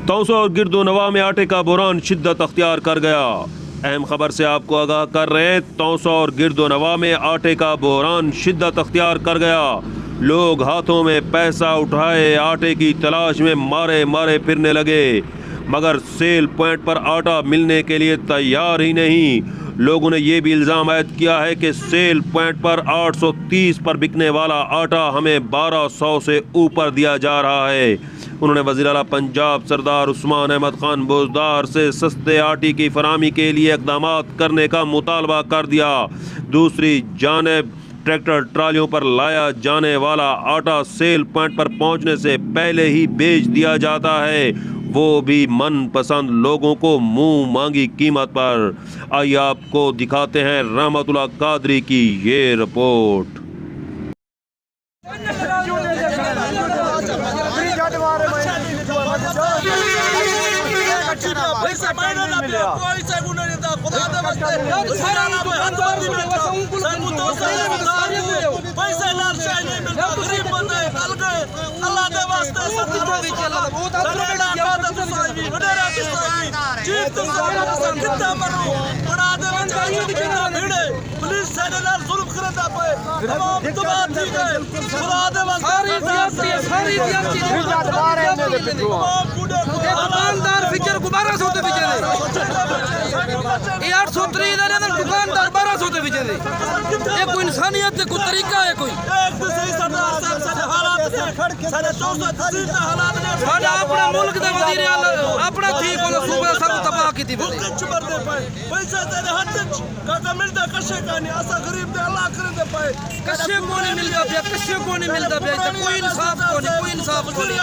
توسو اور گرد و نواح میں آٹے کا بحران شدت اختیار کر گیا۔ اہم خبر سے آپ کو آگاہ کر رہے ہیں۔ توسو اور گرد و نواح میں آٹے کا بحران شدت اختیار کر گیا۔ لوگ ہاتھوں میں پیسہ اٹھائے آٹے کی تلاش میں مارے مارے پھرنے لگے، مگر سیل پوائنٹ پر آٹا ملنے کے لیے تیار ہی نہیں۔ لوگوں نے یہ بھی الزام عائد کیا ہے کہ سیل پوائنٹ پر 830 پر بکنے والا آٹا ہمیں 1200 سے اوپر دیا جا رہا ہے۔ انہوں نے وزیر اعلیٰ پنجاب سردار عثمان احمد خان بوجدار سے سستے آٹے کی فراہمی کے لیے اقدامات کرنے کا مطالبہ کر دیا۔ دوسری جانب ٹریکٹر ٹرالیوں پر لایا جانے والا آٹا سیل پوائنٹ پر پہنچنے سے پہلے ہی بیچ دیا جاتا ہے، وہ بھی من پسند لوگوں کو منہ مانگی قیمت پر۔ آئیے آپ کو دکھاتے ہیں رحمت اللہ قادری کی یہ رپورٹ۔ دکاندار فکر کو 1200 تے بیچے دے، یہ 830 دے دکاندار 1200 تے بیچے دے۔ یہ کوئی انسانیت ہے، کوئی طریقہ ہے کوئی؟ ساڈا اپنا ملک دے وزیر اعلیٰ اپنا ٹھیک ہونا صوبہ سب تباہ کیتی بنے۔ کشے کو نہیں ملتا پیا، کشے کو نہیں ملتا پیا، کوئی انصاف کو نہیں، کوئی انصاف کو نہیں۔